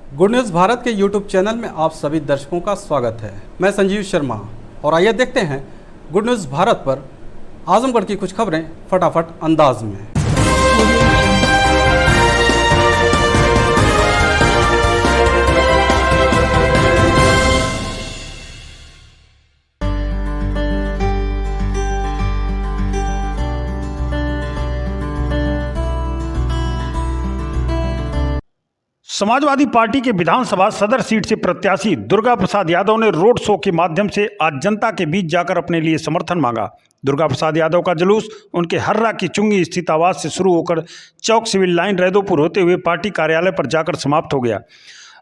Good news Bharat के YouTube channel में आप सभी दर्शकों का स्वागत है। मैं संजीव शर्मा और आइए देखते हैं गुड न्यूज़ भारत पर आजमगढ़ की कुछ खबरें फटाफट अंदाज में। समाजवादी पार्टी के विधानसभा सदर सीट से प्रत्याशी दुर्गा प्रसाद यादव ने रोड शो के माध्यम से आज जनता के बीच जाकर अपने लिए समर्थन मांगा। दुर्गा प्रसाद यादव का जुलूस उनके हर्रा की चुंगी स्थित आवास से शुरू होकर चौक सिविल लाइन रैदोपुर होते हुए पार्टी कार्यालय पर जाकर समाप्त हो गया।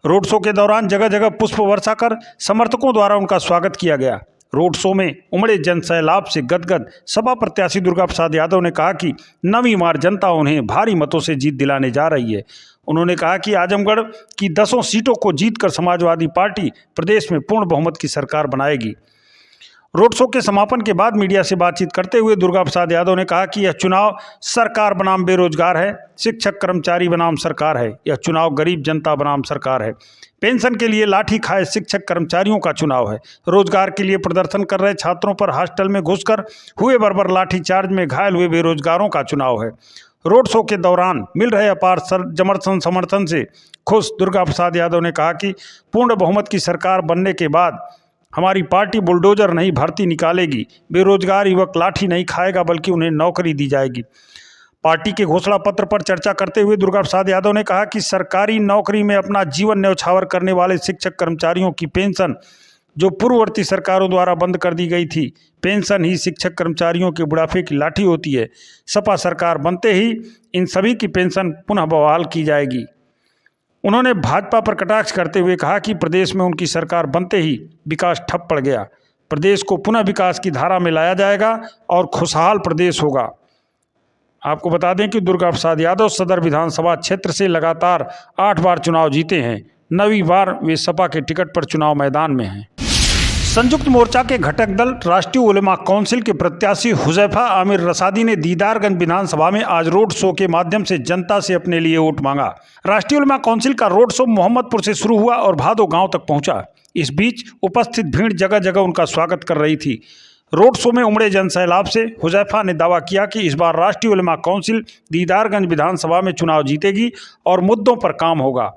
रोड शो के दौरान जगह जगह पुष्प वर्षा कर समर्थकों द्वारा उनका स्वागत किया गया। रोड शो में उमड़े जन सैलाब से गदगद सपा प्रत्याशी दुर्गा प्रसाद यादव ने कहा कि नवीं बार जनता उन्हें भारी मतों से जीत दिलाने जा रही है। उन्होंने कहा कि आजमगढ़ की 10 सीटों को जीतकर समाजवादी पार्टी प्रदेश में पूर्ण बहुमत की सरकार बनाएगी। रोड शो के समापन के बाद मीडिया से बातचीत करते हुए दुर्गा प्रसाद यादव ने कहा कि यह चुनाव सरकार बनाम बेरोजगार है, शिक्षक कर्मचारी बनाम सरकार है, यह चुनाव गरीब जनता बनाम सरकार है। पेंशन के लिए लाठी खाए शिक्षक कर्मचारियों का चुनाव है। रोजगार के लिए प्रदर्शन कर रहे छात्रों पर हॉस्टल में घुसकर हुए बर्बर लाठीचार्ज में घायल हुए बेरोजगारों का चुनाव है। रोड शो के दौरान मिल रहे अपार समर्थन से खुश दुर्गा प्रसाद यादव ने कहा कि पूर्ण बहुमत की सरकार बनने के बाद हमारी पार्टी बुलडोजर नहीं भर्ती निकालेगी, बेरोजगार युवक लाठी नहीं खाएगा बल्कि उन्हें नौकरी दी जाएगी। पार्टी के घोषणा पत्र पर चर्चा करते हुए दुर्गा प्रसाद यादव ने कहा कि सरकारी नौकरी में अपना जीवन न्यौछावर करने वाले शिक्षक कर्मचारियों की पेंशन जो पूर्ववर्ती सरकारों द्वारा बंद कर दी गई थी, पेंशन ही शिक्षक कर्मचारियों के बुढ़ापे की लाठी होती है। सपा सरकार बनते ही इन सभी की पेंशन पुनः बहाल की जाएगी। उन्होंने भाजपा पर कटाक्ष करते हुए कहा कि प्रदेश में उनकी सरकार बनते ही विकास ठप पड़ गया। प्रदेश को पुनः विकास की धारा में लाया जाएगा और खुशहाल प्रदेश होगा। आपको बता दें कि दुर्गा प्रसाद यादव सदर विधानसभा क्षेत्र से लगातार 8 बार चुनाव जीते हैं। 9वीं बार वे सपा के टिकट पर चुनाव मैदान में हैं। संयुक्त मोर्चा के घटक दल राष्ट्रीय उलेमा काउंसिल के प्रत्याशी हुजैफा आमिर रसादी ने दीदारगंज विधानसभा में आज रोड शो के माध्यम से जनता से अपने लिए वोट मांगा। राष्ट्रीय उलेमा काउंसिल का रोड शो मोहम्मदपुर से शुरू हुआ और भादो गांव तक पहुंचा। इस बीच उपस्थित भीड़ जगह जगह उनका स्वागत कर रही थी। रोड शो में उमड़े जन सैलाब से हुजैफा ने दावा किया कि इस बार राष्ट्रीय उलेमा काउंसिल दीदारगंज विधानसभा में चुनाव जीतेगी और मुद्दों पर काम होगा।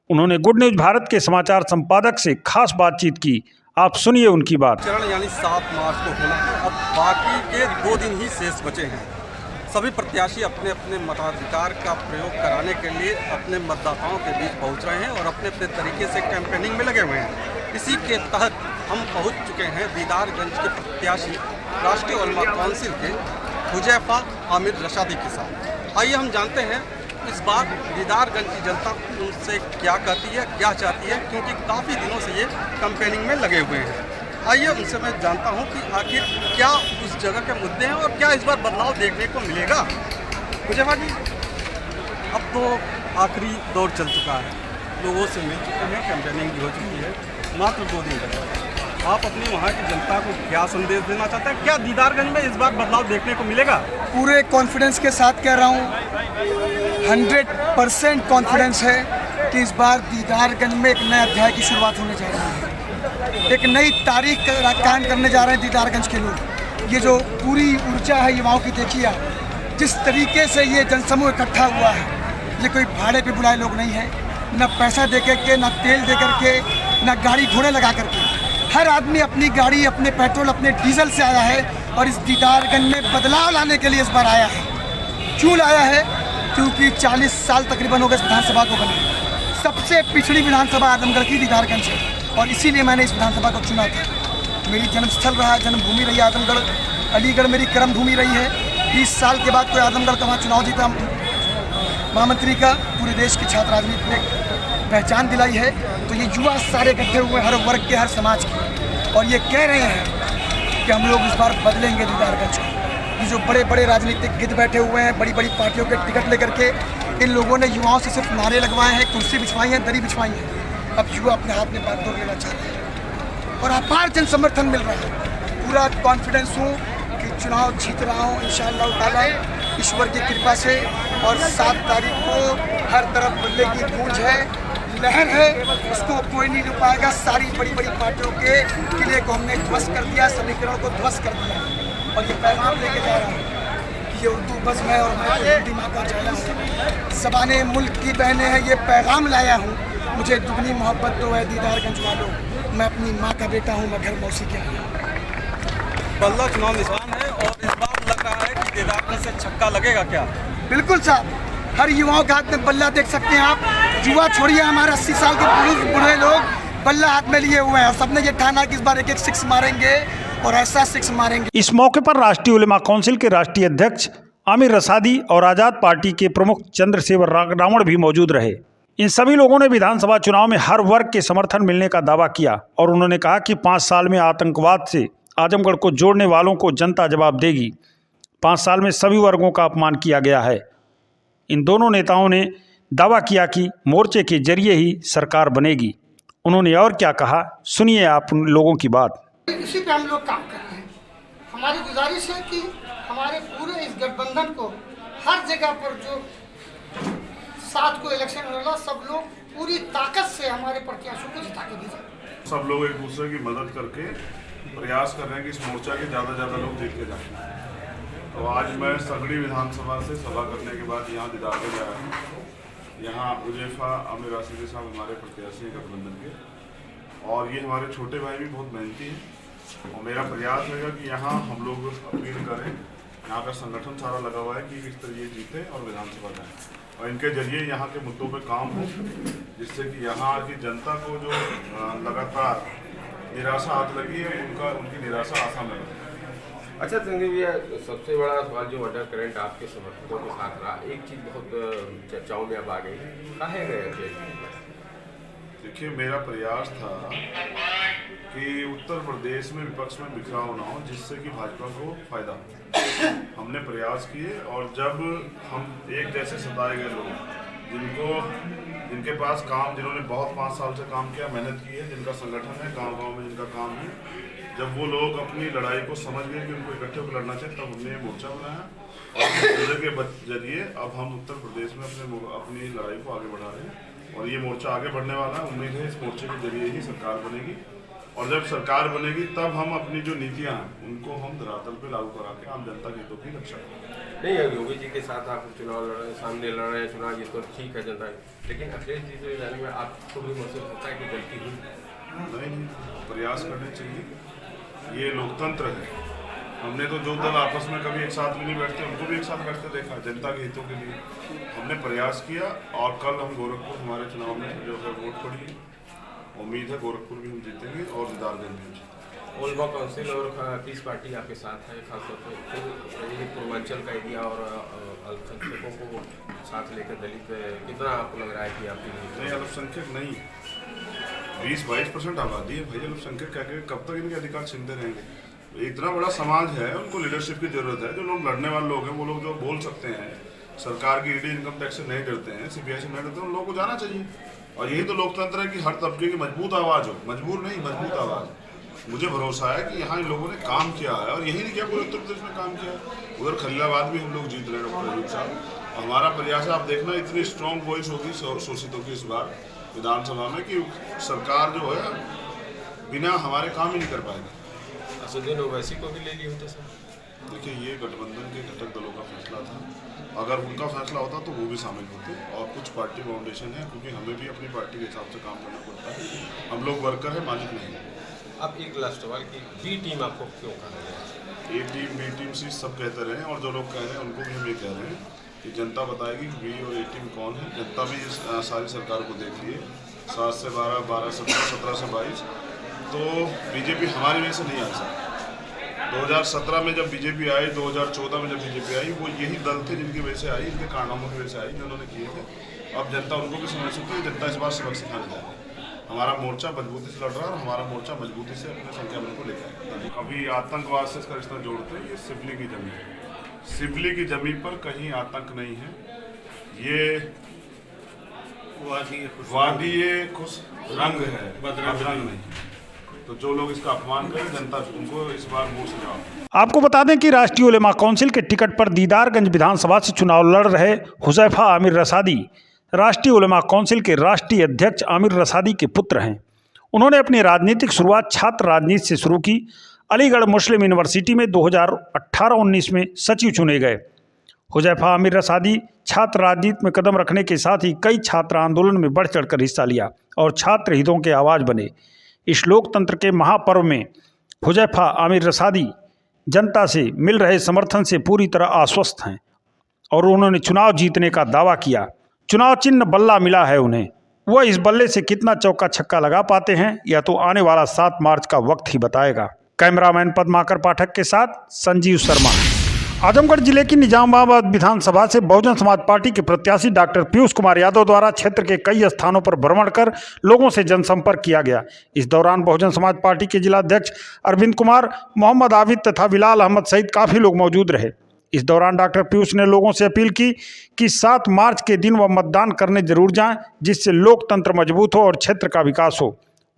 उन्होंने गुड न्यूज़ भारत के समाचार संपादक से खास बातचीत की। आप सुनिए उनकी बात। चरण यानी 7 मार्च को होना है। अब बाकी के 2 दिन ही शेष बचे हैं। सभी प्रत्याशी अपने अपने मताधिकार का प्रयोग कराने के लिए अपने मतदाताओं के बीच पहुंच रहे हैं और अपने अपने तरीके से कैंपेनिंग में लगे हुए हैं। इसी के तहत हम पहुंच चुके हैं दीदारगंज के प्रत्याशी राष्ट्रीय उलेमा काउंसिल के हुजैफा आमिर रसादी के साथ। आइए हम जानते हैं इस बार दीदारगंज की जनता उनसे क्या कहती है, क्या चाहती है, क्योंकि काफ़ी दिनों से ये कैंपेनिंग में लगे हुए हैं। आइए उनसे मैं जानता हूँ कि आखिर क्या उस जगह के मुद्दे हैं और क्या इस बार बदलाव देखने को मिलेगा। हुजैफा जी, अब तो आखिरी दौर चल चुका है, लोगों से मिल चुके हैं, कैंपेनिंग भी हो चुकी है, मात्र 2 दिन बचे हैं। आप अपनी वहाँ की जनता को क्या संदेश देना चाहते हैं? क्या दीदारगंज में इस बार बदलाव देखने को मिलेगा? पूरे कॉन्फिडेंस के साथ कह रहा हूँ, 100% कॉन्फिडेंस है कि इस बार दीदारगंज में एक नए अध्याय की शुरुआत होने जा रही है। एक नई तारीख कायम करने जा रहे हैं दीदारगंज के लोग। ये जो पूरी ऊर्जा है युवाओं की, देखिए आप जिस तरीके से ये जनसमूह इकट्ठा हुआ है। ये कोई भाड़े पे बुलाए लोग नहीं हैं, न पैसा दे करके, न तेल दे करके, न गाड़ी घोड़े लगा करके। हर आदमी अपनी गाड़ी, अपने पेट्रोल, अपने डीजल से आया है और इस दीदारगंज में बदलाव लाने के लिए इस बार आया है। क्यों लाया है? क्योंकि 40 साल तकरीबन हो गए इस विधानसभा को बने। सबसे पिछड़ी विधानसभा आजमगढ़ की दीदारगंज है और इसीलिए मैंने इस विधानसभा को चुना था। मेरी जन्मस्थल रहा है, जन्मभूमि रही आजमगढ़। अलीगढ़ मेरी कर्मभूमि रही है। 20 साल के बाद कोई आजमगढ़ का वहाँ चुनाव जीता महामंत्री का, पूरे देश की छात्र राजनीति ने पहचान दिलाई है। तो ये युवा सारे इकट्ठे हुए, हर वर्ग के, हर समाज के, और ये कह रहे हैं कि हम लोग इस बार बदलेंगे दीदारगंज को। ये जो बड़े बड़े राजनीतिक गिद्ध बैठे हुए हैं, बड़ी बड़ी पार्टियों के टिकट लेकर के, इन लोगों ने युवाओं से सिर्फ नारे लगवाए हैं, कुर्सी बिछवाई है, दरी बिछवाई है। अब युवा अपने हाथ में बात तोड़ लेना चाहते हैं और अपार जन समर्थन मिल रहा है। पूरा कॉन्फिडेंस हूँ कि चुनाव जीत रहा हूँ इंशाअल्लाह ताला ईश्वर की कृपा से। और 7 तारीख को हर तरफ बदले की गूंज है। लहर है उसको कोई नहीं रोक पाएगा। सारी बड़ी बड़ी पार्टियों के किले को हमने ध्वस्त कर दिया, समीकरण को ध्वस्त कर दिया और ये पैगाम लेके जा रहा हूँ कि ये उर्दू बस मैं और मैं हिंदी माँ का चेहरा हूँ। ज़बाने मुल्क की बहनें हैं, ये पैगाम लाया हूँ, मुझे दुगनी मोहब्बत दो है दीदारगंज वालों, मैं अपनी माँ का बेटा हूँ, मैं घर मौसी के आया हूँ। बल्ला चुनाव निशान है और इस बार लग रहा है कि दीदारगंज से छक्का लगेगा क्या? बिल्कुल साहब, हर युवाओं के हाथ में बल्ला देख सकते हैं आप। युवा छोड़िए, हमारे 80 साल के बूढ़े लोग बल्ला हाथ में लिए हुए हैं और सबने ये ठाना कि इस बार एक एक सिक्स मारेंगे और ऐसा सिक्स मारेंगे। इस मौके पर राष्ट्रीय उलेमा काउंसिल के राष्ट्रीय अध्यक्ष आमिर रसादी और आज़ाद पार्टी के प्रमुख चंद्रशेखर रावण भी मौजूद रहे। इन सभी लोगों ने विधानसभा चुनाव में हर वर्ग के समर्थन मिलने का दावा किया और उन्होंने कहा कि 5 साल में आतंकवाद से आजमगढ़ को जोड़ने वालों को जनता जवाब देगी। 5 साल में सभी वर्गों का अपमान किया गया है। इन दोनों नेताओं ने दावा किया कि मोर्चे के जरिए ही सरकार बनेगी। उन्होंने और क्या कहा, सुनिए आप उन लोगों की बात। इसी पे हम लोग काम कर रहे हैं। हमारी गुजारिश है कि हमारे पूरे इस गठबंधन को हर जगह पर जो 7 को इलेक्शन लड़ा, सब लोग पूरी ताकत से हमारे प्रत्याशियों को जिता के भेजें। सब लोग एक दूसरे की मदद करके प्रयास कर रहे हैं कि इस मोर्चा के ज़्यादा लोग जीत के जाएं। तो आज मैं सगड़ी विधानसभा से सभा करने के बाद यहाँ दीदारगंज आया हूँ। यहाँ हुजैफा आमिर रसादी साहब हमारे प्रत्याशी हैं गठबंधन के, और ये हमारे छोटे भाई भी बहुत मेहनती हैं और मेरा प्रयास रहेगा कि यहाँ हम लोग अपील करें, यहाँ का संगठन सारा लगा हुआ है कि किस तरह जीते और विधानसभा जाए और इनके जरिए यहाँ के मुद्दों पे काम हो, जिससे कि यहाँ की जनता को जो लगातार निराशा हाथ लगी है उनकी निराशा आसान लगे। अच्छा संजय भैया, सबसे बड़ा सवाल जो अंडर करंट आपके समर्थकों के साथ रहा, एक चीज़ बहुत चर्चाओं में अब आ गई, कहे गए? देखिए, मेरा प्रयास था कि उत्तर प्रदेश में विपक्ष में बिखराव ना हो, जिससे कि भाजपा को फायदा हो। हमने प्रयास किए और जब हम एक जैसे सताए गए लोग जिनके पास काम, जिन्होंने बहुत 5 साल से काम किया, मेहनत की है, जिनका संगठन है, गांव-गांव में जिनका काम है, जब वो लोग अपनी लड़ाई को समझ गए कि उनको इकट्ठे होकर लड़ना चाहिए, तब हमने ये मोर्चा बनाया और मोर्चे के जरिए अब हम उत्तर प्रदेश में अपनी लड़ाई को आगे बढ़ा रहे हैं और ये मोर्चा आगे बढ़ने वाला है। उम्मीद है इस मोर्चे के जरिए ही सरकार बनेगी और जब सरकार बनेगी तब हम अपनी जो नीतियाँ हैं उनको हम धरातल पे लागू करा के आम जनता के हितों की रक्षा करेंगे। नहीं, योगी जी के साथ आप चुनाव लड़ रहे हैं, सामने लड़ रहे हैं चुनाव, जीत तो ठीक है जनता, लेकिन अखिलेश जी से जाने में आपको भी महसूस होता है कि गलती हुई? नहीं, प्रयास करने चाहिए, ये लोकतंत्र है। हमने तो जो दल आपस में कभी एक साथ भी नहीं बैठते उनको भी एक साथ बैठते देखा, जनता के हितों के लिए हमने प्रयास किया और कल हम गोरखपुर हमारे चुनाव में जो है वोट पड़ी, उम्मीद है गोरखपुर भी हम जीतेंगे और दीदारगंज भी जीतेंगे। उलेमा काउंसिल और पीस पार्टी आपके साथ है, खासतौर पर पूर्वांचल का एरिया और अल्पसंख्यकों को साथ लेकर दलित, कितना आपको लग रहा है कि आपकी? नहीं, अल्पसंख्यक नहीं, 20-22% आबादी है भाई। अल्पसंख्यक क्या कब तक इनके अधिकार छीनते रहेंगे? इतना बड़ा समाज है, उनको लीडरशिप की जरूरत है। जो लोग लड़ने वाले लोग हैं, वो लोग जो बोल सकते हैं, सरकार की ईडी इनकम टैक्स से नहीं डरते हैं, सीबीआई से नहीं डरते, उन लोगों को जाना चाहिए। और यही तो लोकतंत्र है कि हर तबके की मजबूत आवाज़ हो, मजबूर नहीं, मजबूत आवाज़। मुझे भरोसा है कि यहाँ इन लोगों ने काम किया है और यही नहीं किया, पूरे उत्तर प्रदेश में काम किया। उधर खलीलाबाद भी हम लोग जीत रहे हैं डॉक्टर अजीत साहब। हमारा प्रयास है, आप देखना इतनी स्ट्रॉन्ग वॉइस होगी शोषितों की इस बार विधानसभा में कि सरकार जो है बिना हमारे काम ही नहीं कर पाएगी। असदुद्दीन ओवैसी को भी ले लिए होते सर? देखिए, ये गठबंधन के घटक दलों का फैसला था, अगर उनका फैसला होता तो वो भी शामिल होते। और कुछ पार्टी फाउंडेशन है, क्योंकि हमें भी अपनी पार्टी के हिसाब से काम करना पड़ता है, हम लोग वर्कर हैं, मालिक नहीं। अब एक लास्ट सवाल की बी टीम आपको क्यों कहा गया? ए टीम, बी टीम सी सब कहते रहे और जो लोग कह रहे हैं उनको भी हम ये कह रहे हैं कि जनता बताएगी कि बी और ए टीम कौन है। जनता भी इस सारी सरकार को देख लिए, 7 से 12, 12 से 17 से 22, तो बीजेपी हमारी वजह से नहीं आ सकती। 2017 में जब बीजेपी आई, 2014 में जब बीजेपी आई, वो यही दल थे जिनकी वजह से आई, इनके कारनामों की वजह से आई, जो उन्होंने किए थे। अब जनता उनको भी समझ सकती है, जनता इस बार सबक सिखाने जा रही है। हमारा मोर्चा मजबूती से लड़ रहा है और हमारा मोर्चा मजबूती से अपने संख्या बल को लेकर आए। अभी आतंकवाद से इसका रिश्ता जोड़ते हैं, ये सिवली की जमीन है, सिवली की जमीन पर कहीं आतंक नहीं है, ये वादी खुश रंग है, बदरंग नहीं। तो जो लोग इसका अपमान करें, जनता उनको इस बार वोट से जवाब। आपको बता दें कि राष्ट्रीय उलेमा काउंसिल के टिकट पर दीदारगंज विधानसभा से चुनाव लड़ रहे हुजैफा आमिर रसादी राष्ट्रीय उलमा काउंसिल के राष्ट्रीय अध्यक्ष आमिर रसादी के पुत्र हैं। उन्होंने अपनी राजनीतिक शुरुआत छात्र राजनीति से शुरू की। अलीगढ़ मुस्लिम यूनिवर्सिटी में 2018-19 में सचिव चुने गए। हुजैफा आमिर रसादी छात्र राजनीति में कदम रखने के साथ ही कई छात्र आंदोलन में बढ़ चढ़कर हिस्सा लिया और छात्र हितों के आवाज़ बने। इस लोकतंत्र के महापर्व में हुजैफा आमिर रसादी जनता से मिल रहे समर्थन से पूरी तरह आश्वस्त हैं और उन्होंने चुनाव जीतने का दावा किया। चुनाव चिन्ह बल्ला मिला है उन्हें। वह इस बल्ले से कितना चौका छक्का लगा पाते हैं यह तो आने वाला 7 मार्च का वक्त ही बताएगा। कैमरामैन पद्माकर पाठक के साथ संजीव शर्मा। आजमगढ़ जिले की निजामाबाद विधानसभा से बहुजन समाज पार्टी के प्रत्याशी डॉक्टर पीयूष कुमार यादव द्वारा क्षेत्र के कई स्थानों पर भ्रमण कर लोगों से जनसंपर्क किया गया। इस दौरान बहुजन समाज पार्टी के जिलाध्यक्ष अरविंद कुमार, मोहम्मद आबिद तथा बिलाल अहमद सहित काफ़ी लोग मौजूद रहे। इस दौरान डॉक्टर पीयूष ने लोगों से अपील की कि 7 मार्च के दिन वह मतदान करने जरूर जाएं, जिससे लोकतंत्र मजबूत हो और क्षेत्र का विकास हो।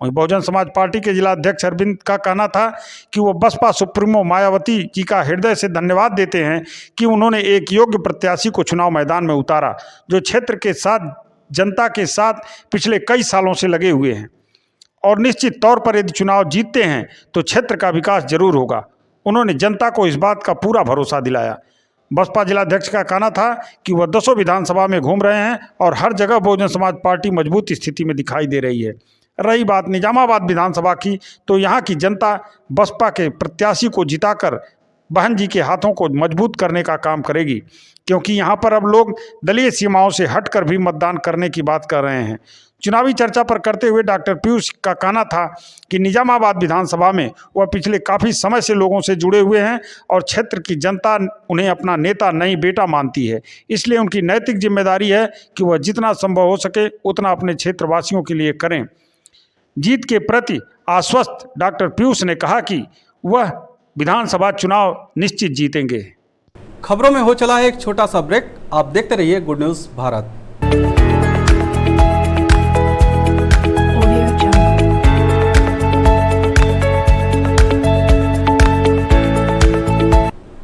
वहीं बहुजन समाज पार्टी के जिलाध्यक्ष अरविंद का कहना था कि वो बसपा सुप्रीमो मायावती जी का हृदय से धन्यवाद देते हैं कि उन्होंने एक योग्य प्रत्याशी को चुनाव मैदान में उतारा, जो क्षेत्र के साथ जनता के साथ पिछले कई सालों से लगे हुए हैं और निश्चित तौर पर यदि चुनाव जीतते हैं तो क्षेत्र का विकास जरूर होगा। उन्होंने जनता को इस बात का पूरा भरोसा दिलाया। बसपा जिलाध्यक्ष का कहना था कि वह 200 विधानसभा में घूम रहे हैं और हर जगह बहुजन समाज पार्टी मजबूत स्थिति में दिखाई दे रही है। रही बात निजामाबाद विधानसभा की, तो यहाँ की जनता बसपा के प्रत्याशी को जिताकर बहन जी के हाथों को मजबूत करने का काम करेगी, क्योंकि यहाँ पर अब लोग दलीय सीमाओं से हटकर भी मतदान करने की बात कर रहे हैं। चुनावी चर्चा पर करते हुए डॉक्टर पीयूष का कहना था कि निजामाबाद विधानसभा में वह पिछले काफ़ी समय से लोगों से जुड़े हुए हैं और क्षेत्र की जनता उन्हें अपना नेता नहीं बेटा मानती है। इसलिए उनकी नैतिक जिम्मेदारी है कि वह जितना संभव हो सके उतना अपने क्षेत्रवासियों के लिए करें। जीत के प्रति आश्वस्त डॉक्टर पीयूष ने कहा कि वह विधानसभा चुनाव निश्चित जीतेंगे। खबरों में हो चला है एक छोटा सा ब्रेक। आप देखते रहिए गुड न्यूज़ भारत।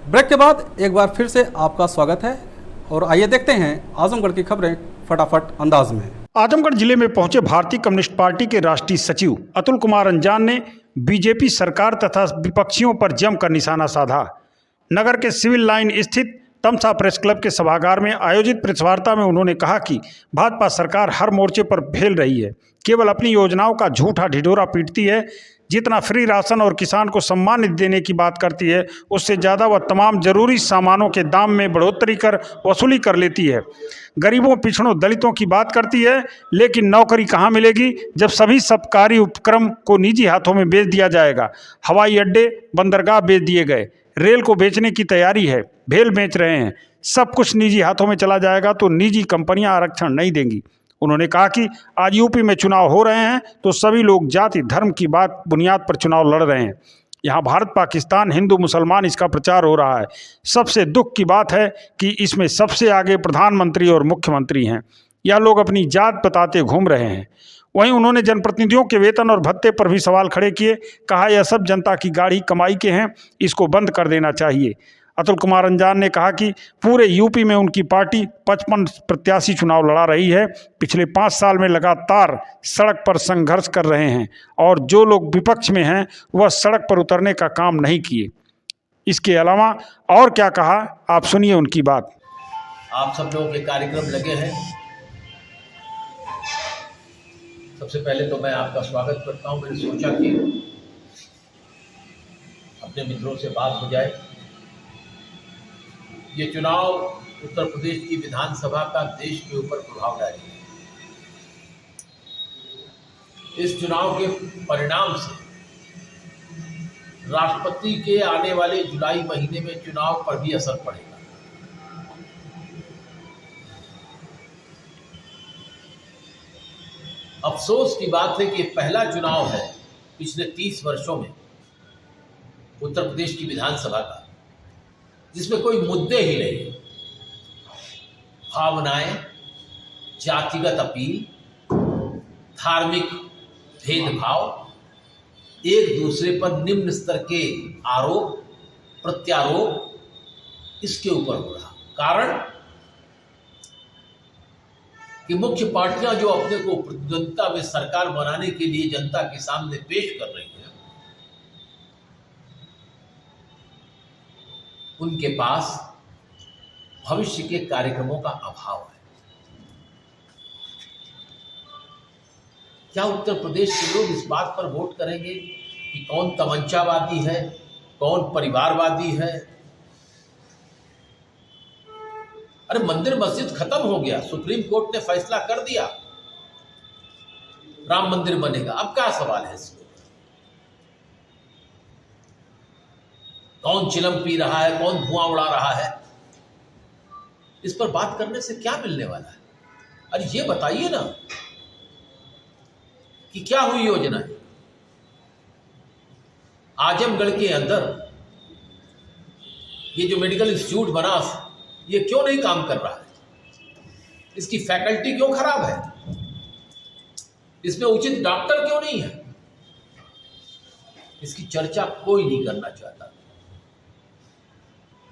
ब्रेक के बाद एक बार फिर से आपका स्वागत है और आइए देखते हैं आजमगढ़ की खबरें फटाफट अंदाज में। आजमगढ़ जिले में पहुंचे भारतीय कम्युनिस्ट पार्टी के राष्ट्रीय सचिव अतुल कुमार अंजान ने बीजेपी सरकार तथा विपक्षियों पर जमकर निशाना साधा। नगर के सिविल लाइन स्थित तमसा प्रेस क्लब के सभागार में आयोजित प्रेस वार्ता में उन्होंने कहा कि भाजपा सरकार हर मोर्चे पर फेल रही है, केवल अपनी योजनाओं का झूठा ढिढोरा पीटती है। जितना फ्री राशन और किसान को सम्मानित देने की बात करती है, उससे ज़्यादा वह तमाम जरूरी सामानों के दाम में बढ़ोतरी कर वसूली कर लेती है। गरीबों, पिछड़ों, दलितों की बात करती है, लेकिन नौकरी कहाँ मिलेगी जब सभी सरकारी उपक्रम को निजी हाथों में बेच दिया जाएगा। हवाई अड्डे, बंदरगाह बेच दिए गए, रेल को बेचने की तैयारी है, भेल बेच रहे हैं। सब कुछ निजी हाथों में चला जाएगा तो निजी कंपनियां आरक्षण नहीं देंगी। उन्होंने कहा कि आज यूपी में चुनाव हो रहे हैं तो सभी लोग जाति धर्म की बात बुनियाद पर चुनाव लड़ रहे हैं। यहाँ भारत पाकिस्तान, हिंदू मुसलमान इसका प्रचार हो रहा है। सबसे दुख की बात है कि इसमें सबसे आगे प्रधानमंत्री और मुख्यमंत्री हैं। यह लोग अपनी जात बताते घूम रहे हैं। वहीं उन्होंने जनप्रतिनिधियों के वेतन और भत्ते पर भी सवाल खड़े किए। कहा यह सब जनता की गाढ़ी कमाई के हैं, इसको बंद कर देना चाहिए। अतुल कुमार अंजान ने कहा कि पूरे यूपी में उनकी पार्टी 55 प्रत्याशी चुनाव लड़ा रही है। पिछले 5 साल में लगातार सड़क पर संघर्ष कर रहे हैं और जो लोग विपक्ष में हैं वह सड़क पर उतरने का काम नहीं किए। इसके अलावा और क्या कहा, आप सुनिए उनकी बात। आप सब लोगों के कार्यक्रम लगे हैं। सबसे पहले तो मैं आपका स्वागत करता हूं। मैंने सोचा कि अपने मित्रों से बात हो जाए। ये चुनाव उत्तर प्रदेश की विधानसभा का देश के ऊपर प्रभाव डालेगा। इस चुनाव के परिणाम से राष्ट्रपति के आने वाले जुलाई महीने में चुनाव पर भी असर पड़ेगा। अफसोस की बात है कि पहला चुनाव है पिछले 30 वर्षों में उत्तर प्रदेश की विधानसभा का जिसमें कोई मुद्दे ही नहीं। भावनाएं, जातिगत अपील, धार्मिक भेदभाव, एक दूसरे पर निम्न स्तर के आरोप प्रत्यारोप इसके ऊपर हो रहा। कारण कि मुख्य पार्टियां जो अपने को प्रतिद्वंदिता में सरकार बनाने के लिए जनता के सामने पेश कर रही हैं, उनके पास भविष्य के कार्यक्रमों का अभाव है। क्या उत्तर प्रदेश के लोग इस बात पर वोट करेंगे कि कौन तमंचावादी है, कौन परिवारवादी है? अरे मंदिर मस्जिद खत्म हो गया, सुप्रीम कोर्ट ने फैसला कर दिया, राम मंदिर बनेगा। अब क्या सवाल है इसमें? कौन चिलम पी रहा है, कौन धुआं उड़ा रहा है, इस पर बात करने से क्या मिलने वाला है? अरे ये बताइए ना कि क्या हुई योजना है। आजमगढ़ के अंदर ये जो मेडिकल इंस्टीट्यूट बना, ये क्यों नहीं काम कर रहा है? इसकी फैकल्टी क्यों खराब है? इसमें उचित डॉक्टर क्यों नहीं है? इसकी चर्चा कोई नहीं करना चाहता।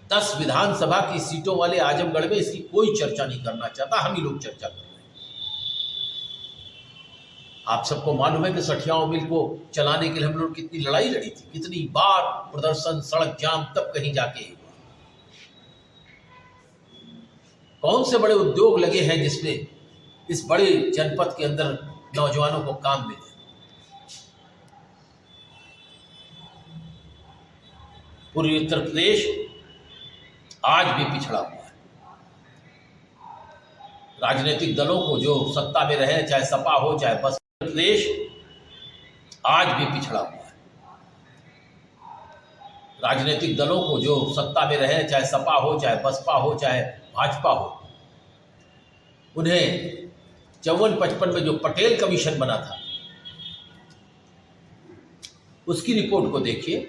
10 विधानसभा की सीटों वाले आजमगढ़ में इसकी कोई चर्चा नहीं करना चाहता। हम ही लोग चर्चा कर रहे हैं। आप सबको मालूम है कि सठियाओं मिल को चलाने के लिए हम लोग कितनी लड़ाई लड़ी थी, कितनी बार प्रदर्शन, सड़क जाम, तब कहीं जाके कौन से बड़े उद्योग लगे हैं जिसमें इस बड़े जनपद के अंदर नौजवानों को काम मिले। पूर्वी उत्तर प्रदेश आज भी पिछड़ा हुआ है। राजनीतिक दलों को जो सत्ता में रहे, चाहे सपा हो चाहे बसपा, प्रदेश आज भी पिछड़ा हुआ है। राजनीतिक दलों को जो सत्ता में रहे, चाहे सपा हो चाहे बसपा हो चाहे भाजपा हो, उन्हें 54-55 में जो पटेल कमीशन बना था, उसकी रिपोर्ट को देखिए,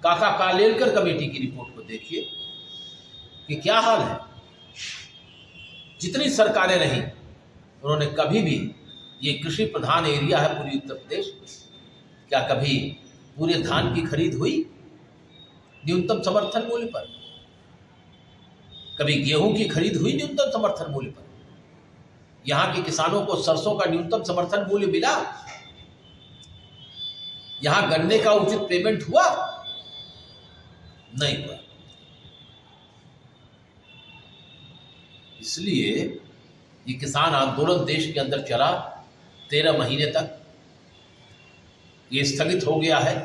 काका कालेलकर कमेटी की रिपोर्ट को देखिए कि क्या हाल है। जितनी सरकारें रहीं, उन्होंने कभी भी, ये कृषि प्रधान एरिया है पूरी उत्तर प्रदेश, क्या कभी पूरे धान की खरीद हुई न्यूनतम समर्थन मूल्य पर? कभी गेहूं की खरीद हुई न्यूनतम समर्थन मूल्य पर? यहां के किसानों को सरसों का न्यूनतम समर्थन मूल्य मिला? यहां गन्ने का उचित पेमेंट हुआ? नहीं हुआ। इसलिए ये किसान आंदोलन देश के अंदर चला 13 महीने तक, ये स्थगित हो गया है।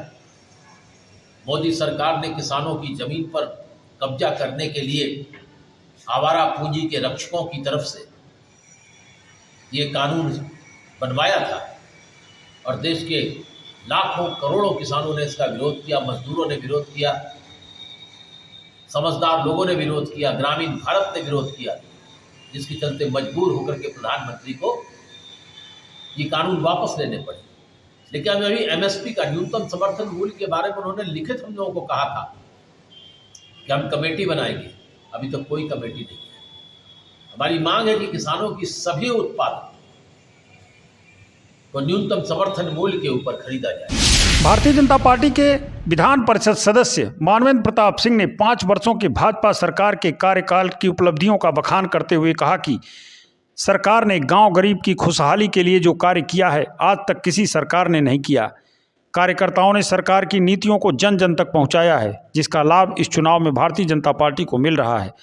मोदी सरकार ने किसानों की जमीन पर कब्जा करने के लिए आवारा पूंजी के रक्षकों की तरफ से ये कानून बनवाया था और देश के लाखों करोड़ों किसानों ने इसका विरोध किया, मजदूरों ने विरोध किया, समझदार लोगों ने विरोध किया, ग्रामीण भारत ने विरोध किया, जिसके चलते मजबूर होकर के प्रधानमंत्री को ये कानून वापस लेने पड़े। लेकिन अभी एमएसपी का न्यूनतम समर्थन मूल्य के बारे में उन्होंने लिखित हम लोगों को कहा था कि हम कमेटी बनाएंगे, अभी तक कोई कमेटी नहीं है। हमारी मांग है कि किसानों की सभी उत्पाद को न्यूनतम समर्थन मूल्य के ऊपर खरीदा जाए। भारतीय जनता पार्टी के विधान परिषद सदस्य मानवेंद्र प्रताप सिंह ने 5 वर्षों की भाजपा सरकार के कार्यकाल की उपलब्धियों का बखान करते हुए कहा कि सरकार ने गांव गरीब की खुशहाली के लिए जो कार्य किया है, आज तक किसी सरकार ने नहीं किया। कार्यकर्ताओं ने सरकार की नीतियों को जन जन तक पहुंचाया है, जिसका लाभ इस चुनाव में भारतीय जनता पार्टी को मिल रहा है।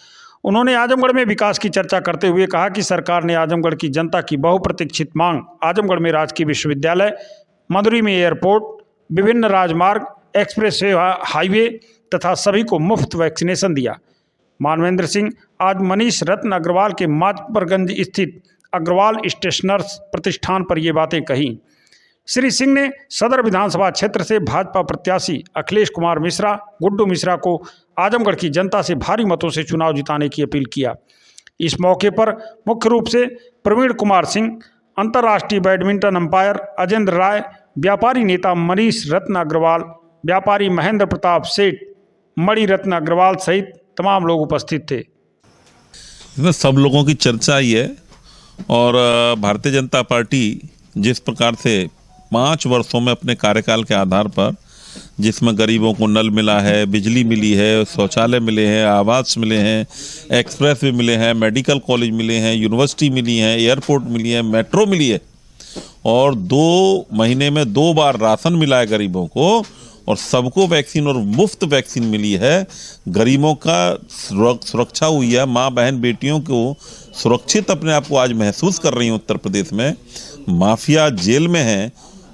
उन्होंने आजमगढ़ में विकास की चर्चा करते हुए कहा कि सरकार ने आजमगढ़ की जनता की बहुप्रतीक्षित मांग, आजमगढ़ में राजकीय विश्वविद्यालय, मदुरई में एयरपोर्ट, विभिन्न राजमार्ग, एक्सप्रेस हाईवे तथा सभी को मुफ्त वैक्सीनेशन दिया। मानवेंद्र सिंह आज मनीष रत्न अग्रवाल के माचपरगंज स्थित अग्रवाल स्टेशनर्स प्रतिष्ठान पर ये बातें कहीं। श्री सिंह ने सदर विधानसभा क्षेत्र से भाजपा प्रत्याशी अखिलेश कुमार मिश्रा, गुड्डू मिश्रा को आजमगढ़ की जनता से भारी मतों से चुनाव जिताने की अपील किया। इस मौके पर मुख्य रूप से प्रवीण कुमार सिंह, अंतर्राष्ट्रीय बैडमिंटन अंपायर अजेंद्र राय, व्यापारी नेता मनीष रत्न अग्रवाल, व्यापारी महेंद्र प्रताप सेठ, मणि रत्न अग्रवाल सहित तमाम लोग उपस्थित थे। इसमें सब लोगों की चर्चा ही है और भारतीय जनता पार्टी जिस प्रकार से 5 वर्षों में अपने कार्यकाल के आधार पर जिसमें गरीबों को नल मिला है, बिजली मिली है, शौचालय मिले हैं, आवास मिले हैं, एक्सप्रेस वे मिले हैं, मेडिकल कॉलेज मिले हैं, यूनिवर्सिटी मिली है, एयरपोर्ट मिली है, मेट्रो मिली है, और 2 महीने में 2 बार राशन मिला है गरीबों को, और सबको वैक्सीन और मुफ्त वैक्सीन मिली है। गरीबों का सुरक्षा हुई है। माँ बहन बेटियों को सुरक्षित अपने आप को आज महसूस कर रही हैं उत्तर प्रदेश में। माफिया जेल में है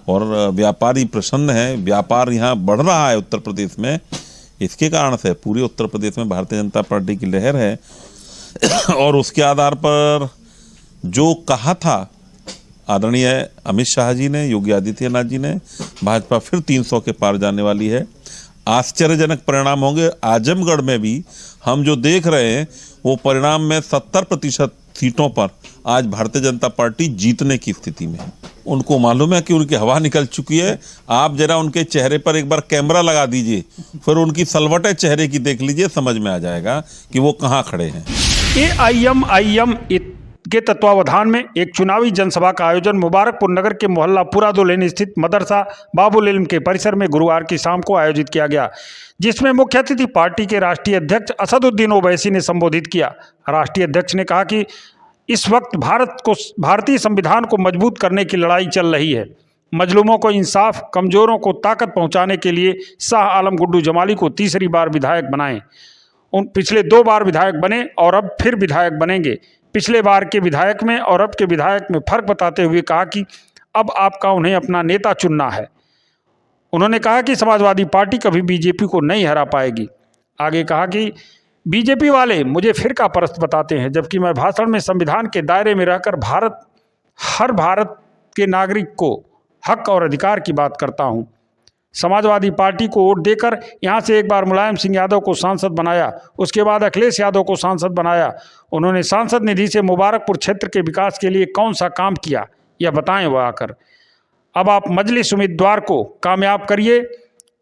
और व्यापारी प्रसन्न हैं। व्यापार यहाँ बढ़ रहा है उत्तर प्रदेश में। इसके कारण से पूरे उत्तर प्रदेश में भारतीय जनता पार्टी की लहर है। और उसके आधार पर जो कहा था आदरणीय अमित शाह जी ने, योगी आदित्यनाथ जी ने, भाजपा फिर 300 के पार जाने वाली है। आश्चर्यजनक परिणाम होंगे। आजमगढ़ में भी हम जो देख रहे हैं वो परिणाम में 70% सीटों पर आज भारतीय जनता पार्टी जीतने की स्थिति में है। उनको मालूम है कि उनकी हवा निकल चुकी है। आप जरा उनके चेहरे पर एक बार कैमरा लगा दीजिए, फिर उनकी सलवटें चेहरे की देख लीजिए, समझ में आ जाएगा कि वो कहाँ खड़े हैं। AIM के तत्वावधान में एक चुनावी जनसभा का आयोजन मुबारकपुर नगर के मोहल्ला पुरादो लेन स्थित मदरसा बाबुल इल्म के परिसर में गुरुवार की शाम को आयोजित किया गया, जिसमें मुख्य अतिथि पार्टी के राष्ट्रीय अध्यक्ष असदुद्दीन ओवैसी ने संबोधित किया। राष्ट्रीय अध्यक्ष ने कहा कि इस वक्त भारतीय संविधान को मजबूत करने की लड़ाई चल रही है। मजलूमों को इंसाफ, कमजोरों को ताकत पहुंचाने के लिए शाह आलम गुड्डू जमाली को तीसरी बार विधायक बनाएं। उन पिछले 2 बार विधायक बने और अब फिर विधायक बनेंगे। पिछले बार के विधायक में और अब के विधायक में फर्क बताते हुए कहा कि अब आपका उन्हें अपना नेता चुनना है। उन्होंने कहा कि समाजवादी पार्टी कभी बीजेपी को नहीं हरा पाएगी। आगे कहा कि बीजेपी वाले मुझे फिरका परस्त बताते हैं, जबकि मैं भाषण में संविधान के दायरे में रहकर हर भारत के नागरिक को हक और अधिकार की बात करता हूं। समाजवादी पार्टी को वोट देकर यहां से एक बार मुलायम सिंह यादव को सांसद बनाया, उसके बाद अखिलेश यादव को सांसद बनाया। उन्होंने सांसद निधि से मुबारकपुर क्षेत्र के विकास के लिए कौन सा काम किया, यह बताएं वो आकर। अब आप मजलिस उम्मीदवार को कामयाब करिए।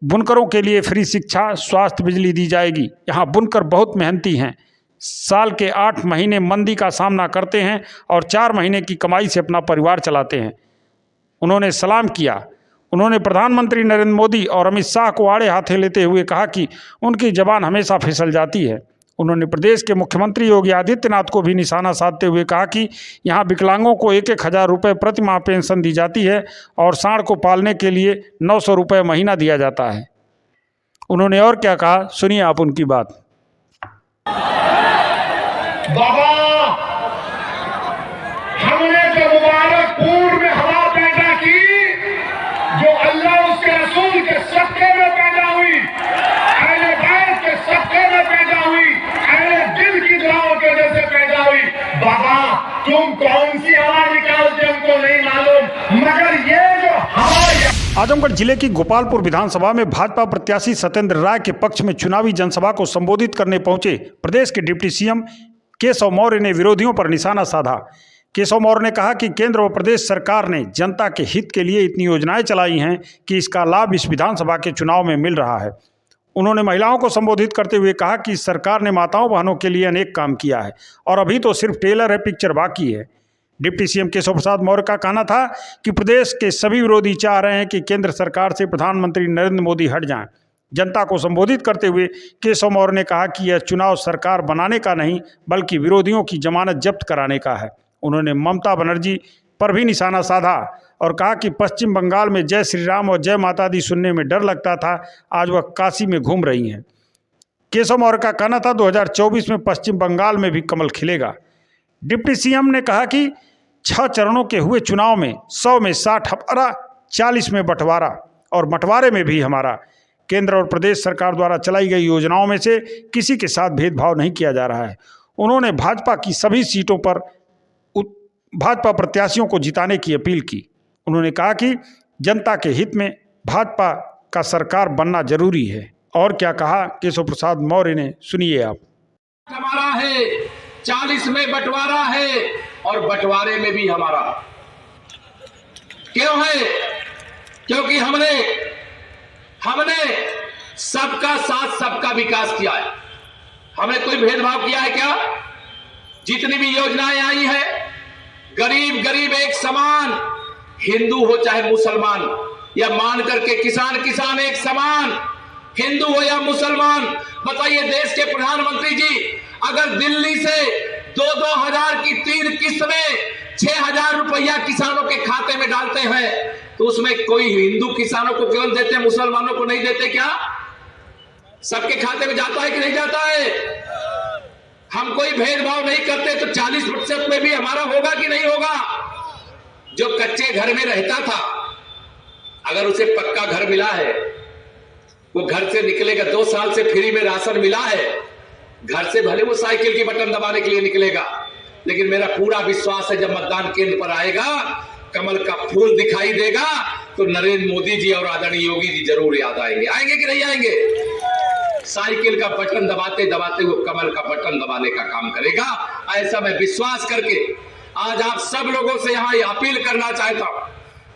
बुनकरों के लिए फ्री शिक्षा, स्वास्थ्य, बिजली दी जाएगी। यहाँ बुनकर बहुत मेहनती हैं। साल के 8 महीने मंदी का सामना करते हैं और 4 महीने की कमाई से अपना परिवार चलाते हैं। उन्होंने सलाम किया। उन्होंने प्रधानमंत्री नरेंद्र मोदी और अमित शाह को आड़े हाथे लेते हुए कहा कि उनकी जबान हमेशा फिसल जाती है। उन्होंने प्रदेश के मुख्यमंत्री योगी आदित्यनाथ को भी निशाना साधते हुए कहा कि यहाँ विकलांगों को 1-1 हज़ार रुपये प्रति माह पेंशन दी जाती है और सांड को पालने के लिए 900 रुपये महीना दिया जाता है। उन्होंने और क्या कहा, सुनिए आप उनकी बात। बाबा, हमने जो मुबारकपुर में हवा पैदा की, जो अल्लाह उसके रसूल के सदके में पैदा हुई, अहले बैत के सदके में पैदा हुई, अहले दिल की दुआओं के वजह से पैदा हुई। बाबा, तुम कौन सी हवा निकालते हमको नहीं मालूम, मगर ये जो हवा। आजमगढ़ जिले की गोपालपुर विधानसभा में भाजपा प्रत्याशी सत्येंद्र राय के पक्ष में चुनावी जनसभा को संबोधित करने पहुंचे प्रदेश के डिप्टी सीएम केशव मौर्य ने विरोधियों पर निशाना साधा। केशव मौर्य ने कहा कि केंद्र व प्रदेश सरकार ने जनता के हित के लिए इतनी योजनाएं चलाई हैं कि इसका लाभ इस विधानसभा के चुनाव में मिल रहा है। उन्होंने महिलाओं को संबोधित करते हुए कहा कि सरकार ने माताओं बहनों के लिए अनेक काम किया है और अभी तो सिर्फ टेलर है, पिक्चर बाकी है। डिप्टी सीएम केशव प्रसाद मौर्य का कहना था कि प्रदेश के सभी विरोधी चाह रहे हैं कि केंद्र सरकार से प्रधानमंत्री नरेंद्र मोदी हट जाएं। जनता को संबोधित करते हुए केशव मौर्य ने कहा कि यह चुनाव सरकार बनाने का नहीं बल्कि विरोधियों की जमानत जब्त कराने का है। उन्होंने ममता बनर्जी पर भी निशाना साधा और कहा कि पश्चिम बंगाल में जय श्री राम और जय माता दी सुनने में डर लगता था, आज वह काशी में घूम रही हैं। केशव मौर्य का कहना था 2024 में पश्चिम बंगाल में भी कमल खिलेगा। डिप्टी सीएम ने कहा कि 6 चरणों के हुए चुनाव में 100 में 60 हमारा, 40 में बंटवारा और बंटवारे में भी हमारा। केंद्र और प्रदेश सरकार द्वारा चलाई गई योजनाओं में से किसी के साथ भेदभाव नहीं किया जा रहा है। उन्होंने भाजपा की सभी सीटों पर भाजपा प्रत्याशियों को जिताने की अपील की। उन्होंने कहा कि जनता के हित में भाजपा का सरकार बनना जरूरी है। और क्या कहा केशव प्रसाद मौर्य ने, सुनिए आप। हमारा है, 40 में बंटवारा है और बंटवारे में भी हमारा। क्यों है? क्योंकि हमने सबका साथ सबका विकास किया है। हमने कोई भेदभाव किया है क्या? जितनी भी योजनाएं आई है, गरीब एक समान, हिंदू हो चाहे मुसलमान, या मान करके किसान किसान एक समान, हिंदू हो या मुसलमान। बताइए देश के प्रधानमंत्री जी, अगर दिल्ली से 2-2 हजार की 3 किस्त में 6,000 रुपया किसानों के खाते में डालते हैं, तो उसमें कोई हिंदू किसानों को केवल देते हैं, मुसलमानों को नहीं देते क्या? सबके खाते में जाता है कि नहीं जाता है? हम कोई भेदभाव नहीं करते, तो 40% में भी हमारा होगा कि नहीं होगा? जो कच्चे घर में रहता था, अगर उसे पक्का घर मिला है, वो घर से निकलेगा, 2 साल से फ्री में राशन मिला है, घर से भले वो साइकिल की बटन दबाने के लिए निकलेगा, लेकिन मेरा पूरा विश्वास है जब मतदान केंद्र पर आएगा, कमल का फूल दिखाई देगा, तो नरेंद्र मोदी जी और आदरणीय योगी जी जरूर याद आएंगे। आएंगे कि नहीं आएंगे? साइकिल का बटन दबाते दबाते वो कमल का बटन दबाने का काम करेगा। ऐसा मैं विश्वास करके आज आप सब लोगों से यहाँ अपील करना चाहता हूं।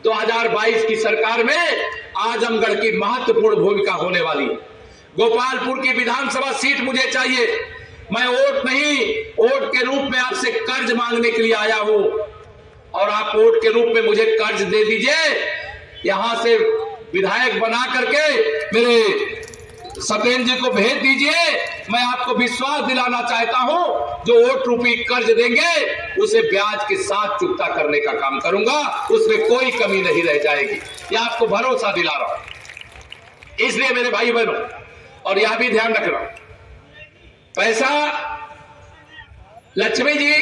2022 की सरकार में आजमगढ़ की महत्वपूर्ण भूमिका होने वाली है। गोपालपुर की विधानसभा सीट मुझे चाहिए। मैं वोट नहीं, वोट के रूप में आपसे कर्ज मांगने के लिए आया हूं, और आप वोट के रूप में मुझे कर्ज दे दीजिए। यहां से विधायक बना करके मेरे सत्येंद्र जी को भेज दीजिए। मैं आपको विश्वास दिलाना चाहता हूं, जो वोट रूपी कर्ज देंगे उसे ब्याज के साथ चुकता करने का काम करूंगा, उसमें कोई कमी नहीं रह जाएगी, यह आपको भरोसा दिला रहा हूं। इसलिए मेरे भाई बहनों, और यह भी ध्यान रखना, पैसा लक्ष्मी जी।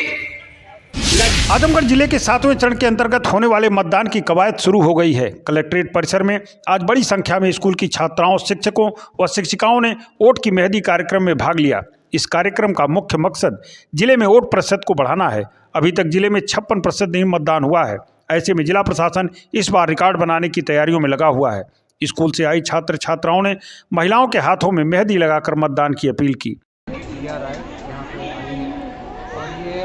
आजमगढ़ जिले के 7वें चरण के अंतर्गत होने वाले मतदान की कवायद शुरू हो गई है। कलेक्ट्रेट परिसर में आज बड़ी संख्या में स्कूल की छात्राओं, शिक्षकों व शिक्षिकाओं ने वोट की मेहंदी कार्यक्रम में भाग लिया। इस कार्यक्रम का मुख्य मकसद जिले में वोट प्रतिशत को बढ़ाना है। अभी तक जिले में 56% ही मतदान हुआ है। ऐसे में जिला प्रशासन इस बार रिकॉर्ड बनाने की तैयारियों में लगा हुआ है। स्कूल से आई छात्र छात्राओं ने महिलाओं के हाथों में मेहंदी लगाकर मतदान की अपील की।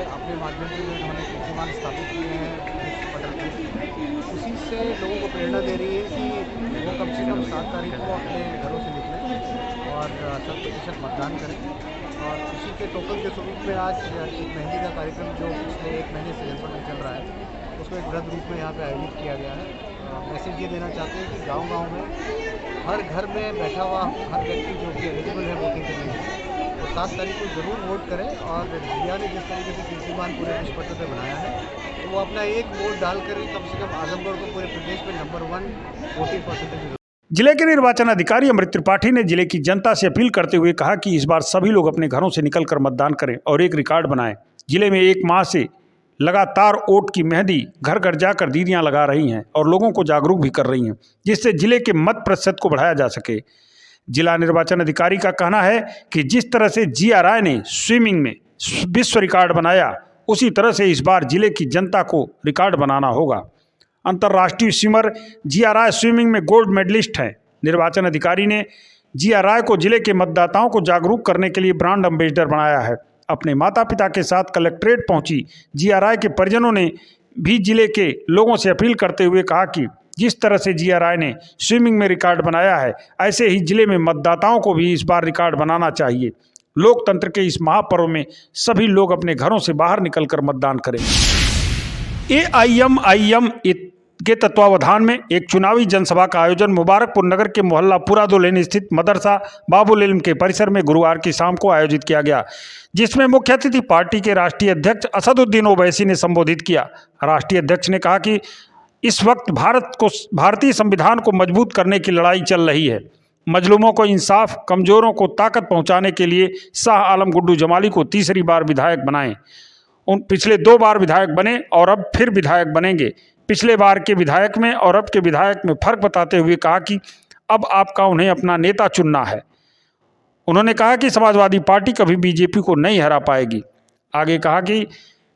अपने माध्यम से जो उन्होंने कीर्तिमान स्थापित किए हैं विश्व पटल पर, उसी से लोगों को प्रेरणा दे रही है कि वो कम से कम 7 तारीख को अपने घरों से निकलें और 100% मतदान करें। और उसी के टोकन के स्वरूप में आज एक मेहंदी का कार्यक्रम जो पिछले 1 महीने से जनपद में चल रहा है, उसको एक वृहद रूप में यहाँ पर आयोजित किया गया है। मैसेज ये देना चाहते हैं कि गाँव-गाँव में हर घर में बैठा हुआ हर व्यक्ति जो कि एलिजिबल है वोटिंग के लिए, तो 7 तारीख को ज़रूर वोट करें। और जिया ने जिस तरीके से कीर्तिमान पूरे विश्व पटल पर बनाया है, तो वो अपना एक वोट डालकर कम से कम आजमगढ़ को पूरे प्रदेश में नंबर 1 वोटिंग परसेंटेज। जिले के निर्वाचन अधिकारी अमृत त्रिपाठी ने जिले की जनता से अपील करते हुए कहा कि इस बार सभी लोग अपने घरों से निकलकर मतदान करें और एक रिकॉर्ड बनाएं। जिले में 1 माह से लगातार वोट की मेहंदी घर घर जाकर दीदियां लगा रही हैं और लोगों को जागरूक भी कर रही हैं, जिससे जिले के मत प्रतिशत को बढ़ाया जा सके। जिला निर्वाचन अधिकारी का कहना है कि जिस तरह से जिया राय ने स्विमिंग में विश्व रिकॉर्ड बनाया, उसी तरह से इस बार जिले की जनता को रिकॉर्ड बनाना होगा। अंतर्राष्ट्रीय स्विमर जिया राय स्विमिंग में गोल्ड मेडलिस्ट हैं। निर्वाचन अधिकारी ने जिया राय को जिले के मतदाताओं को जागरूक करने के लिए ब्रांड एम्बेसडर बनाया है। अपने माता पिता के साथ कलेक्ट्रेट पहुंची जिया राय के परिजनों ने भी जिले के लोगों से अपील करते हुए कहा कि जिस तरह से जिया राय ने स्विमिंग में रिकॉर्ड बनाया है, ऐसे ही जिले में मतदाताओं को भी इस बार रिकॉर्ड बनाना चाहिए। लोकतंत्र के इस महापर्व में सभी लोग अपने घरों से बाहर निकलकर मतदान करें। AIMIM के तत्वावधान में एक चुनावी जनसभा का आयोजन मुबारकपुर नगर के मोहल्ला पुरादो लेन स्थित मदरसा बाबुल इल्म के परिसर में गुरुवार की शाम को आयोजित किया गया, जिसमें मुख्य अतिथि पार्टी के राष्ट्रीय अध्यक्ष असदुद्दीन ओवैसी ने संबोधित किया। राष्ट्रीय अध्यक्ष ने कहा कि इस वक्त भारतीय संविधान को मजबूत करने की लड़ाई चल रही है। मजलूमों को इंसाफ, कमजोरों को ताकत पहुंचाने के लिए शाह आलम गुड्डू जमाली को तीसरी बार विधायक बनाएं। उन पिछले 2 बार विधायक बने और अब फिर विधायक बनेंगे। पिछले बार के विधायक में और अब के विधायक में फर्क बताते हुए कहा कि अब आपका उन्हें अपना नेता चुनना है। उन्होंने कहा कि समाजवादी पार्टी कभी बीजेपी को नहीं हरा पाएगी। आगे कहा कि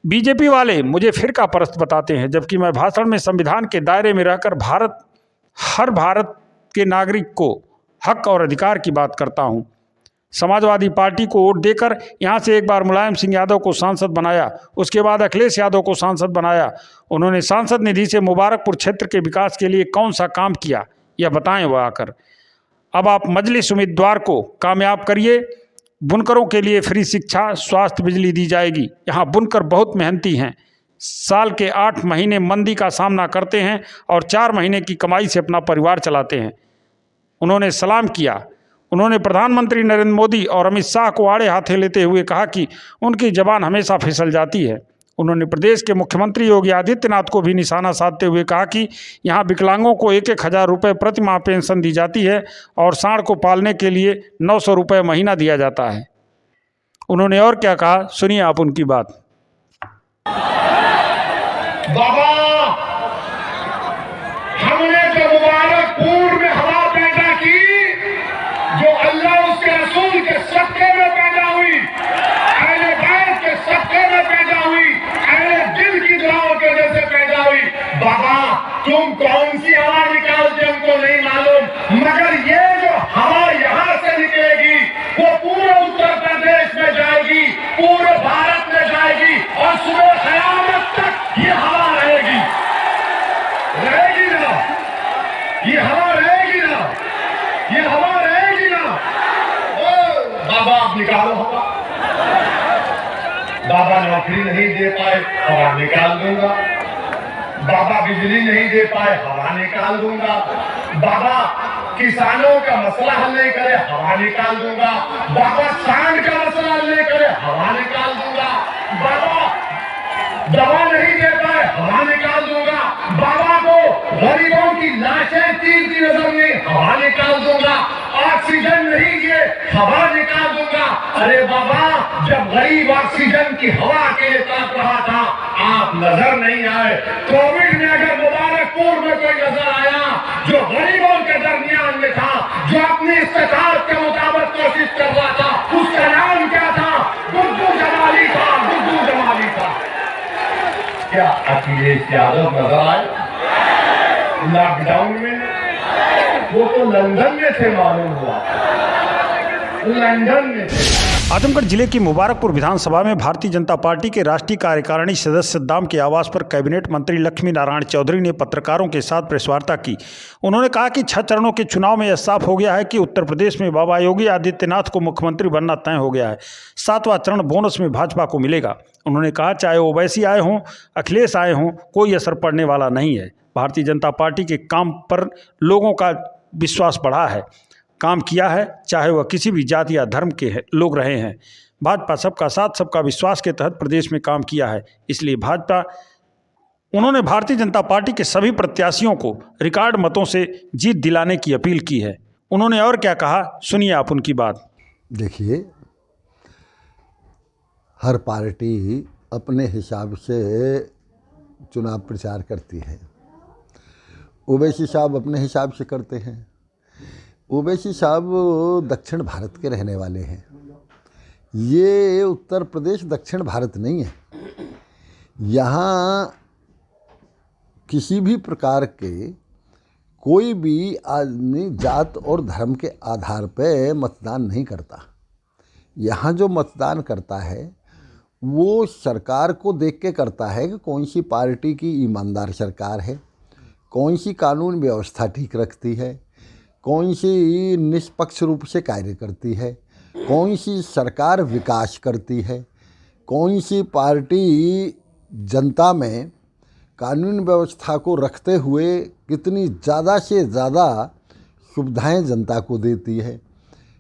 बीजेपी वाले मुझे फिरका परस्त बताते हैं, जबकि मैं भाषण में संविधान के दायरे में रहकर हर भारत के नागरिक को हक और अधिकार की बात करता हूं। समाजवादी पार्टी को वोट देकर यहां से एक बार मुलायम सिंह यादव को सांसद बनाया, उसके बाद अखिलेश यादव को सांसद बनाया। उन्होंने सांसद निधि से मुबारकपुर क्षेत्र के विकास के लिए कौन सा काम किया, यह बताएं वो आकर। अब आप मजलिस उम्मीदवार को कामयाब करिए। बुनकरों के लिए फ्री शिक्षा, स्वास्थ्य, बिजली दी जाएगी। यहाँ बुनकर बहुत मेहनती हैं। साल के 8 महीने मंदी का सामना करते हैं और 4 महीने की कमाई से अपना परिवार चलाते हैं। उन्होंने सलाम किया। उन्होंने प्रधानमंत्री नरेंद्र मोदी और अमित शाह को आड़े हाथे लेते हुए कहा कि उनकी जबान हमेशा फिसल जाती है। उन्होंने प्रदेश के मुख्यमंत्री योगी आदित्यनाथ को भी निशाना साधते हुए कहा कि यहाँ विकलांगों को 1,000 रुपये प्रति माह पेंशन दी जाती है और सांड को पालने के लिए 900 रुपये महीना दिया जाता है। उन्होंने और क्या कहा, सुनिए आप उनकी बात। बाबा, हमने जो मुबारकपुर में हवा पैदा की, जो अल्लाह उसके रसूल के सदके में पैदा हुई, अहले बैत के सदके में पैदा हुई, अहले दिल की दुआओं के वजह से पैदा हुई। बाबा, तुम कौन सी हवा निकालते हमको नहीं मालूम, मगर ये जो हवा यहां से निकलेगी वो पूरे उत्तर प्रदेश में जाएगी, पूरे भारत में जाएगी और सुबह क़यामत तक ये हवा रहेगी। रहेगी ना? ये हवा रहेगी ना? ये हवा रहेगी ना? ओ बाबा, आप निकालो हवा। बाबा नौकरी नहीं दे पाए, हवा निकाल दूंगा। बाबा बिजली नहीं दे पाए, हवा निकाल दूंगा। बाबा किसानों का मसला हल नहीं करे, हवा निकाल दूंगा। बाबा सांड का मसला हल नहीं करे, हवा निकाल दूंगा। बाबा दवा नहीं दे पाए, हवा निकाल दूंगा। बाबा को गरीबों की लाशें तीरती नजर नहीं, हवा निकाल दूंगा। ऑक्सीजन नहीं दिए, हवा निकाल दूंगा। अरे बाबा, जब गरीब ऑक्सीजन की हवा के लिए तड़प रहा था, आप नजर नहीं आए। कोविड में अगर मुबारकपुर में कोई नजर आया जो गरीबों के दरमियान में था, जो अपनी इस्तेताअत के मुताबिक कोशिश कर रहा था, उसका नाम क्या था? गुड्डू जमाली था। गुड्डू जमाली था। क्या अखिलेश यादव नजर आए लॉकडाउन में? वो तो लंदन में थे, मालूम हुआ लंदन में थे। आजमगढ़ जिले की मुबारकपुर विधानसभा में भारतीय जनता पार्टी के राष्ट्रीय कार्यकारिणी सदस्य दाम के आवास पर कैबिनेट मंत्री लक्ष्मी नारायण चौधरी ने पत्रकारों के साथ प्रेस वार्ता की। उन्होंने कहा कि 6 चरणों के चुनाव में यह साफ हो गया है कि उत्तर प्रदेश में बाबा योगी आदित्यनाथ को मुख्यमंत्री बनना तय हो गया है। 7वां चरण बोनस में भाजपा को मिलेगा। उन्होंने कहा, चाहे ओवैसी आए हों, अखिलेश आए हों, कोई असर पड़ने वाला नहीं है। भारतीय जनता पार्टी के काम पर लोगों का विश्वास बढ़ा है, काम किया है, चाहे वह किसी भी जाति या धर्म के लोग रहे हैं। भाजपा सबका साथ सबका विश्वास के तहत प्रदेश में काम किया है, इसलिए उन्होंने भारतीय जनता पार्टी के सभी प्रत्याशियों को रिकॉर्ड मतों से जीत दिलाने की अपील की है। उन्होंने और क्या कहा, सुनिए आप उनकी बात। देखिए, हर पार्टी अपने हिसाब से चुनाव प्रचार करती है। ओवैसी साहब अपने हिसाब से करते हैं। ओवैसी साहब दक्षिण भारत के रहने वाले हैं। ये उत्तर प्रदेश दक्षिण भारत नहीं है। यहाँ किसी भी प्रकार के कोई भी आदमी जात और धर्म के आधार पे मतदान नहीं करता। यहाँ जो मतदान करता है वो सरकार को देख के करता है कि कौन सी पार्टी की ईमानदार सरकार है, कौन सी कानून व्यवस्था ठीक रखती है, कौन सी निष्पक्ष रूप से कार्य करती है, कौन सी सरकार विकास करती है, कौन सी पार्टी जनता में कानून व्यवस्था को रखते हुए कितनी ज़्यादा से ज़्यादा सुविधाएं जनता को देती है।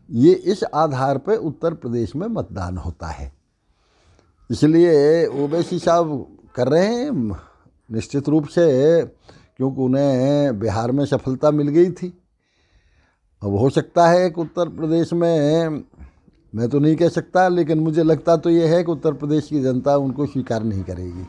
ये इस आधार पर उत्तर प्रदेश में मतदान होता है। इसलिए ओवैसी साहब कर रहे हैं निश्चित रूप से, क्योंकि उन्हें बिहार में सफलता मिल गई थी। अब हो सकता है कि उत्तर प्रदेश में, मैं तो नहीं कह सकता, लेकिन मुझे लगता तो ये है कि उत्तर प्रदेश की जनता उनको स्वीकार नहीं करेगी।